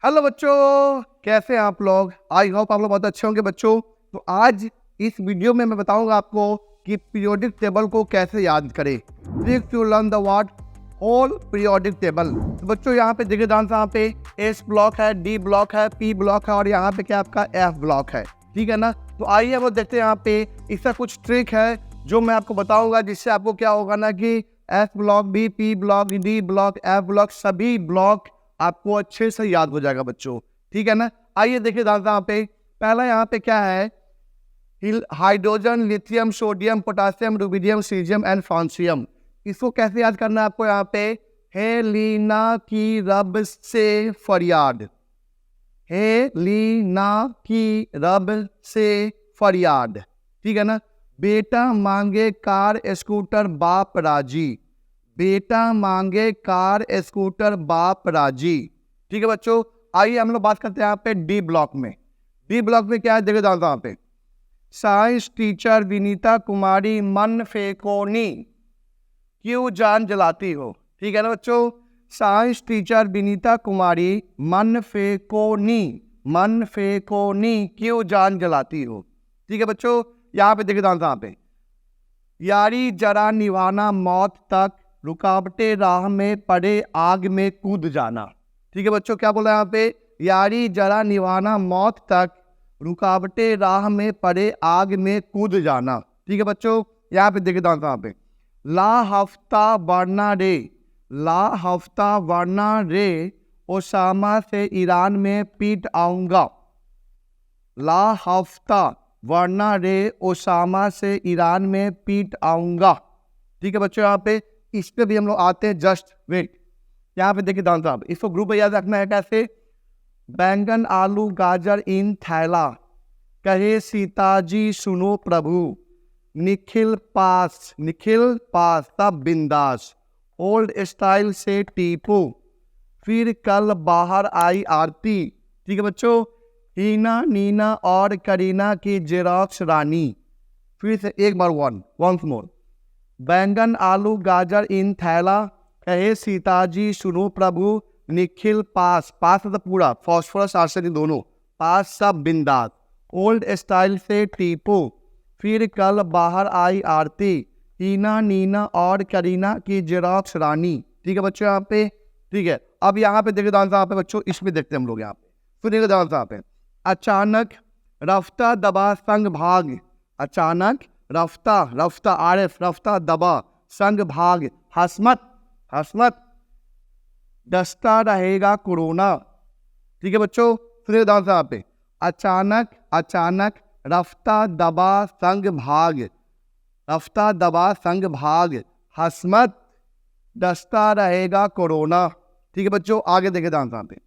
Hello बच्चों, कैसे हैं आप लोग। आई होप आप लोग बहुत अच्छे होंगे बच्चों। तो आज इस वीडियो में मैं बताऊंगा आपको कि पीरियोडिक टेबल को कैसे याद करें। Trick to learn the word whole periodic table. तो बच्चों यहाँ पे देखिए डांस, यहाँ पे एस ब्लॉक है, डी ब्लॉक है, पी ब्लॉक है और यहाँ पे क्या आपका एफ ब्लॉक है। ठीक है ना। तो आइए हम देखते हैं यहाँ पे इसका कुछ ट्रिक है जो मैं आपको बताऊंगा, जिससे आपको क्या होगा ना कि एफ ब्लॉक भी, P block, D block, F block, सभी ब्लॉक आपको अच्छे से याद हो जाएगा बच्चों। ठीक है ना। आइए देखिए दादा, यहाँ पे पहला यहाँ पे क्या है, hydrogen, lithium, sodium, potassium, rubidium, caesium and francium. इसको कैसे याद करना है आपको। यहाँ पे हेलिना की रब से फरियाद, हेलिना की रब से फरियाद। ठीक है ना। बेटा मांगे कार स्कूटर बाप राजी, बेटा मांगे कार स्कूटर बाप राजी। ठीक है बच्चों। आइए हम लोग बात करते हैं यहाँ पे डी ब्लॉक में। डी ब्लॉक में क्या है देखिए दादा, यहाँ पे साइंस टीचर विनीता कुमारी मन फेकोनी क्यों जान जलाती हो। ठीक है ना बच्चों। साइंस टीचर विनीता कुमारी मन फेकोनी, मन फेकोनी क्यों जान जलाती हो। ठीक है बच्चों। यहाँ पे देखिए दादा, यहाँ पे यारी जरा निभाना मौत तक, रुकावटें राह में पड़े आग में कूद जाना। ठीक है बच्चों। क्या बोला यहाँ पे, यारी जरा निभाना मौत तक, रुकावटें राह में पड़े आग में कूद जाना। ठीक है बच्चों। यहाँ पे देखिए दांत, यहाँ पे ला हफ्ता वरना रे, ला हफ्ता वरना रे ओसामा से ईरान में पीट आऊंगा, ला हफ्ता वरना रे ओसामा से ईरान में पीट आऊंगा। ठीक है बच्चों। यहाँ पे इस पे भी हम लोग आते हैं, जस्ट वेट। यहाँ पे देखिए दान साहब, इसको ग्रुप में याद रखना है कैसे। बैंगन आलू गाजर इन थैला, कहे सीताजी सुनो प्रभु, निखिल पास, निखिल पास तब बिंदास, ओल्ड स्टाइल से टीपू, फिर कल बाहर आई आरती। ठीक है बच्चों। हीना नीना और करीना की जेरॉक्स रानी। फिर से एक बार वंस मोर। बैंगन आलू गाजर इन थैला, कहे सीताजी सुनो प्रभु, निखिल पास, पास मतलब पूरा, फॉस्फोरस आर्सेनिक दोनों, पास सब बिंदास, ओल्ड स्टाइल से टीपू, फिर कल बाहर आई आरती, हीना नीना और करीना की जेरॉक्स रानी। ठीक है बच्चों। यहाँ पे ठीक है। अब यहाँ पे देखिए दान यहाँ पे बच्चों, इसमें देखते हैं हम लोग। यहाँ पे सुनिएगा दान यहाँ पे, अचानक रफ्ता दबा संग भाग, अचानक रफ्ता, रफ्ता आरएफ, रफ्ता दबा संग भाग, हसमत, हसमत डसता रहेगा कोरोना। ठीक है बच्चों। सुनिए दान यहाँ पे, अचानक, अचानक रफ्ता दबा संग भाग, रफ्ता दबा संग भाग, हसमत डसता रहेगा कोरोना। ठीक है बच्चों। आगे देखे दान यहाँ पे,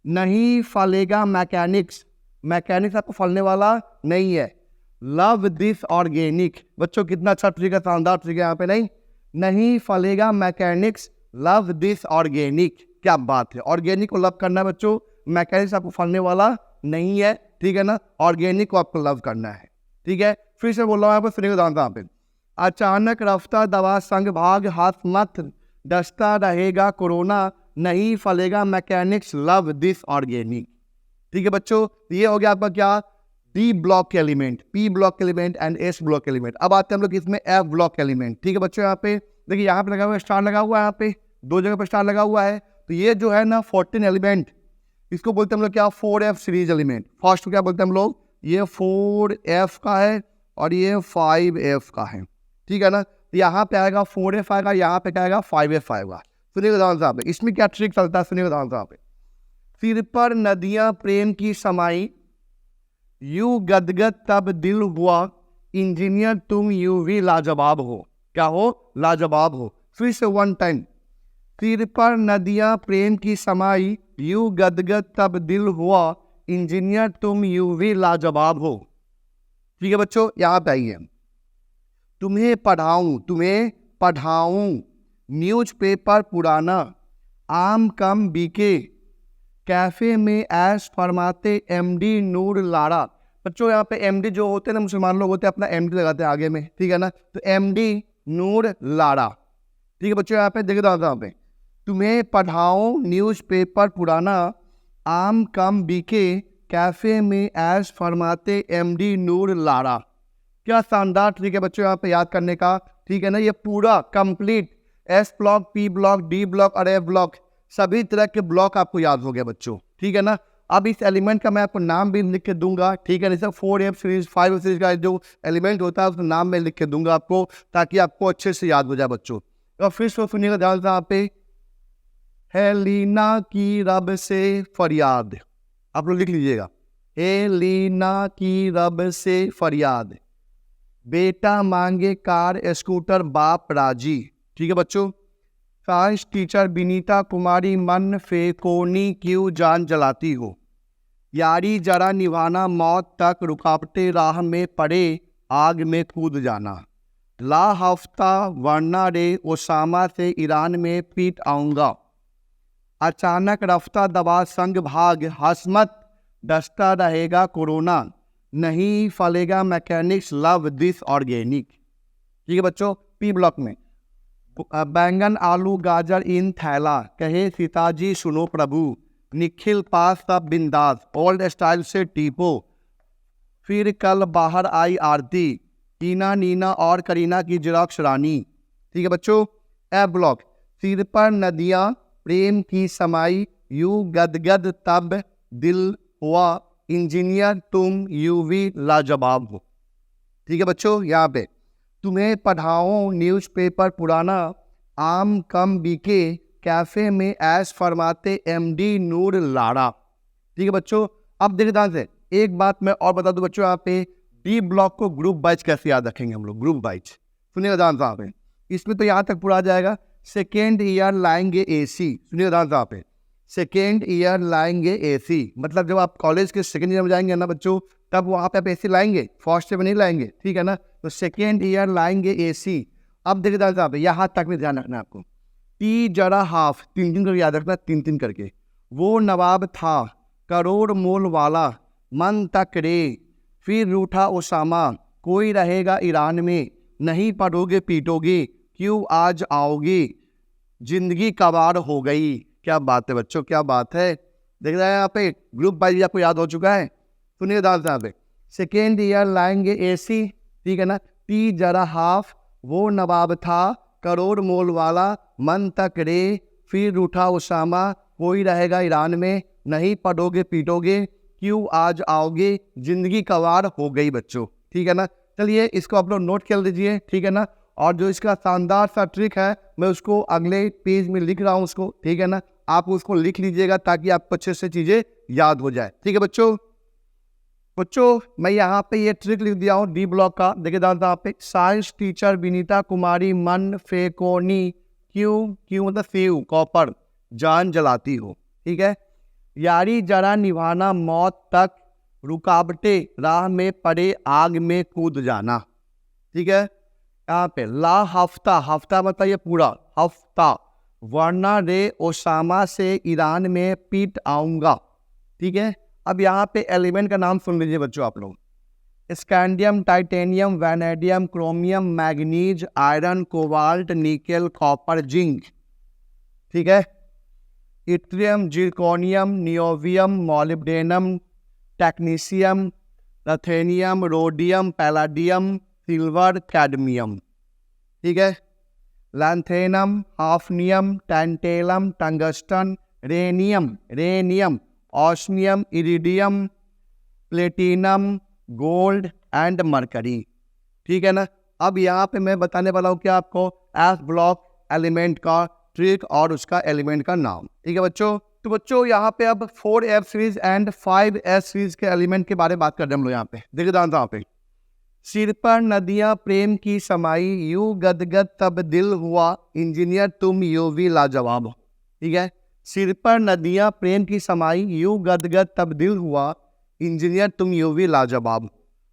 नहीं फलेगा मैकेनिक्स, मैकेनिक्स आपको फलने वाला नहीं है, लव दिस ऑर्गेनिक। बच्चों कितना अच्छा ट्रिक है, शानदार ट्रिक है यहाँ पे। नहीं फलेगा मैकेनिक्स, लव दिस ऑर्गेनिक। क्या बात है, ऑर्गेनिक को लव करना है बच्चों, मैकेनिक्स आपको फलने वाला नहीं है। ठीक है ना। ऑर्गेनिक को आपको लव करना है। ठीक है। फिर से बोल रहा हूँ यहाँ पे, सुनिएगा दान यहाँ पे, अचानक रफ्ता दवा संग भाग, हाथ मत डसता रहेगा कोरोना, नहीं फलेगा मैकेनिक्स, लव दिस ऑर्गेनिक। ठीक है बच्चों। ये हो गया आपका क्या, डी ब्लॉक के एलिमेंट, पी ब्लॉक के एलिमेंट एंड एस ब्लॉक के एलिमेंट। अब आते हैं हम लोग इसमें एफ ब्लॉक के एलिमेंट। ठीक है बच्चों। यहाँ पे देखिए, यहाँ पे लगा हुआ है स्टार, लगा हुआ है यहाँ पे दो जगह पे स्टार लगा हुआ है। तो ये जो है ना 14 एलिमेंट, इसको बोलते हैं हम लोग क्या, 4F सीरीज एलिमेंट। फर्स्ट क्या बोलते हैं हम लोग, ये 4F का है और ये 5F का है। ठीक है ना। तो यहाँ पे आएगा 4F आएगा, यहाँ पे क्या आएगा 5F आएगा। सुनिएगा दान साहब, इसमें क्या ट्रिक चलता है, सुनिएगा दान साहब। सिर पर नदियां प्रेम की समाई, यू गदगद तब दिल हुआ, इंजीनियर तुम यू भी लाजवाब हो। क्या हो, लाजवाब हो। फिर से वन टाइम, सिर पर नदियां प्रेम की समाई, यू गदगद तब दिल हुआ, इंजीनियर तुम यू भी लाजवाब हो। ठीक है बच्चों। यहाँ पे आइए, तुम्हें पढ़ाऊं, तुम्हें पढ़ाऊं, न्यूज़पेपर पुराना, आम कम बीके, कैफे में ऐश फरमाते एमडी नूर लाड़ा। बच्चों यहाँ पे एमडी जो होते हैं ना, मुसलमान लोग होते हैं, अपना एमडी लगाते हैं आगे में। ठीक है ना। तो एमडी नूर लाड़ा। ठीक है बच्चों। यहाँ पे देखो यहाँ पे, तुम्हें पढ़ाऊं न्यूज़पेपर पुराना, आम कम बीके कैफे में ऐश फरमाते एमडी नूर लारा। क्या शानदार ट्रिक है बच्चों यहाँ पे याद करने का, ठीक है ना। ये पूरा complete S block, P block, D block और एफ ब्लॉक, सभी तरह के ब्लॉक आपको याद हो गए बच्चों, ठीक है ना। अब इस एलिमेंट का मैं आपको नाम भी लिख के दूंगा, ठीक है ना। जैसे 4F सीरीज 5 सीरीज का जो एलिमेंट होता है उसका नाम मैं लिख के दूंगा आपको, ताकि आपको अच्छे से याद हो जाए बच्चों। और फिर से सुनिएगा ध्यान से यहाँ पे, हेलीना की रब से फरियाद, आप लोग लिख लीजिएगा, हेलीना की रब से फरियाद, बेटा मांगे कार स्कूटर बाप राजी, ठीक है बच्चों। साइंस टीचर विनीता कुमारी मन फेकोनी क्यों जान जलाती हो, यारी जरा निभाना मौत तक रुकावटे राह में पड़े आग में कूद जाना, ला हफ्ता वरना रे ओसामा से ईरान में पीट आऊंगा, अचानक रफ्ता दबा संग भाग हसमत डसता रहेगा कोरोना, नहीं फलेगा मैकेनिक्स लव दिस ऑर्गेनिक, ठीक है बच्चों। पी ब्लॉक में बैंगन आलू गाजर इन थैला, कहे सीताजी सुनो प्रभु, निखिल पास सब बिंदास ओल्ड स्टाइल से टीपो, फिर कल बाहर आई आरती, टीना नीना और करीना की जेरॉक्स रानी, ठीक है बच्चों। ए ब्लॉक, सिर पर नदियाँ प्रेम की समाई, यू गदगद तब दिल हुआ, इंजीनियर तुम यूवी लाजवाब हो, ठीक है बच्चों। यहाँ पे तुम्हें पढ़ाओ न्यूज़पेपर पुराना, आम कम बीके कैफे में ऐश फरमाते एमडी नूर लाड़ा, ठीक है बच्चों। अब देखिए ध्यान से, एक बात मैं और बता दूं बच्चों, यहाँ पे डी ब्लॉक को ग्रुप वाइज कैसे याद रखेंगे हम लोग, ग्रुप वाइज सुनिएगा ध्यान से यहाँ पे। इसमें तो यहाँ तक पूरा आ जाएगा, सेकेंड ईयर लाएंगे AC, सुनिएगा ध्यान से यहाँ पे, सेकेंड ईयर लाएंगे AC, मतलब जब आप कॉलेज के सेकेंड ईयर में जाएंगे ना बच्चों, तब वहाँ पे आप AC लाएंगे, फर्स्ट ईयर में नहीं लाएंगे, ठीक है ना। तो सेकेंड ईयर लाएंगे AC। अब देखिए ध्यान से यहाँ पे, यहाँ तक में ध्यान रखना है आपको, टी जरा हाफ, तीन तीन करके याद रखना, तीन तीन करके, वो नवाब था करोड़ मोल वाला, मन तक रे फिर रूठा ओसामा, कोई रहेगा ईरान में, नहीं पढ़ोगे पीटोगे क्यों आज आओगे, जिंदगी कबाड़ हो गई। क्या बात है बच्चों, क्या बात है। देख रहे हैं यहाँ पे ग्रुप वाइज आपको याद हो चुका है। सुनिए ध्यान से यहाँ पे, सेकेंड ईयर लाएंगे AC, ठीक है ना। टी जरा हाफ, वो नवाब था करोड़ मोल वाला, मन तक रे फिर रूठा ओसामा, कोई रहेगा ईरान में, नहीं पढ़ोगे पीटोगे क्यों आज आओगे, जिंदगी कबाड़ हो गई बच्चों, ठीक है ना। चलिए इसको आप लोग नोट कर लीजिए, ठीक है ना। और जो इसका शानदार सा ट्रिक है मैं उसको अगले पेज में लिख रहा हूँ उसको, ठीक है ना। आप उसको लिख लीजिएगा ताकि आपको अच्छे से चीजें याद हो जाए, ठीक है बच्चों। बच्चों मैं यहाँ पे ये ट्रिक लिख दिया हूँ डी ब्लॉक का, देखिए यहाँ पे, साइंस टीचर विनीता कुमारी मन फेकोनी क्यों मतलब फेव कॉपर जान जलाती हो, ठीक है। यारी जरा निभाना मौत तक रुकावटे राह में पड़े आग में कूद जाना, ठीक है। यहाँ पे ला हफ्ता, हफ्ता मतलब ये पूरा हफ्ता, वरना रे ओसामा से ईरान में पीट आऊंगा, ठीक है। अब यहाँ पे एलिमेंट का नाम सुन लीजिए बच्चों आप लोग, scandium titanium vanadium chromium manganese iron cobalt nickel copper zinc, ठीक है। इट्रियम जिरकोनियम नियोवियम molybdenum technetium ruthenium rhodium palladium silver cadmium, ठीक है। Lanthanum hafnium tantalum tungsten rhenium osmium iridium platinum gold and mercury, ठीक है ना। अब यहाँ पे मैं बताने वाला हूँ क्या आपको, एस ब्लॉक एलिमेंट का ट्रिक और उसका एलिमेंट का नाम, ठीक है बच्चों। तो बच्चों यहाँ पे अब 4F series and 5S series के एलिमेंट के बारे में बात कर रहे हैं हम लोग यहाँ पे, देखिए यहाँ पे, सिर पर नदियाँ प्रेम की समाई, यू गदगद तब दिल हुआ, इंजीनियर तुम यूवी लाजवाब हो, ठीक है। सिर पर नदियाँ प्रेम की समाई, यू गदगद तब दिल हुआ, इंजीनियर तुम यूवी लाजवाब।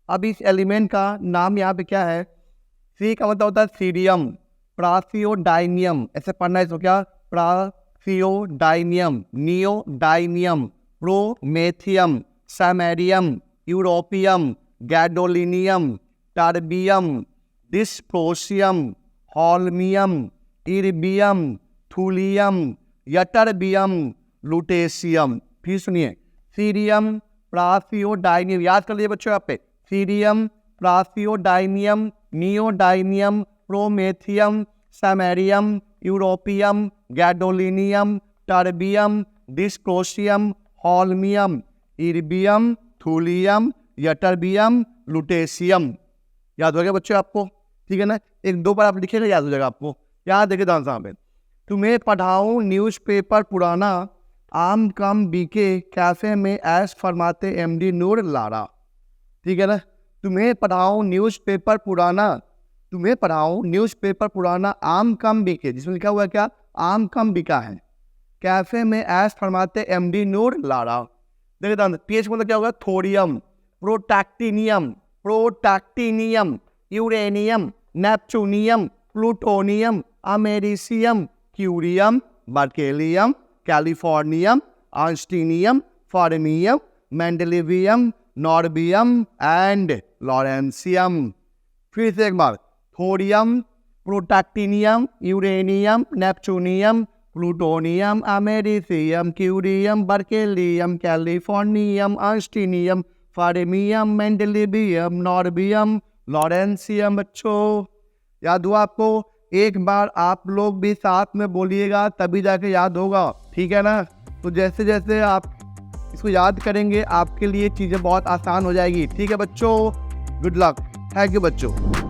अब इस एलिमेंट का नाम यहाँ पे क्या है, सी का मतलब होता है सीरियम, प्रासियोडाइनियम, ऐसे पढ़ना है इसको, क्या praseodymium, neodymium, promethium, samarium, europium, gadolinium, terbium, dysprosium, holmium, erbium, thulium, ytterbium, lutetium. फिर सुनिए, सीरियम, प्रासियोडाइनियम, याद कर लीजिए बच्चों यहाँ पे, cerium, praseodymium, neodymium, promethium, samarium, europium, gadolinium, terbium, dysprosium, holmium, erbium, thulium, ytterbium, lutetium. याद हो गया बच्चों आपको? ठीक है ना, एक दो बार आप लिखेगा याद हो जाएगा आपको। याद देखिए ध्यान से यहाँ पे, तुम्हें पढ़ाऊँ न्यूज़पेपर पुराना, आम कम बीके कैफे में ऐश फरमाते एमडी नूर लारा। ठीक है ना, तुम्हें पढ़ाऊँ न्यूज़पेपर पुराना, तुम्हें पढ़ाऊँ न्यूज़पेपर पुराना, आम कम बिके, जिसमें लिखा हुआ है क्या, आम कम बिका है, कैफे में ऐश फरमाते एमडी नूर लारा। देखिए ध्यान से, पीएच मतलब क्या होगा, thorium, protactinium, protactinium, uranium, neptunium, plutonium, americium, curium, berkelium, californium, einsteinium, fermium, mendelevium, nobelium and lawrencium. फिर से एक बार, thorium, protactinium, uranium, neptunium, plutonium, americium, curium, berkelium, californium, einsteinium, fermium, mendelevium, nobelium, lawrencium. बच्चों याद हुआ आपको? एक बार आप लोग भी साथ में बोलिएगा तभी जाके याद होगा, ठीक है ना? तो जैसे जैसे आप इसको याद करेंगे आपके लिए चीज़ें बहुत आसान हो जाएगी। ठीक है बच्चों, गुड लक, थैंक यू बच्चों।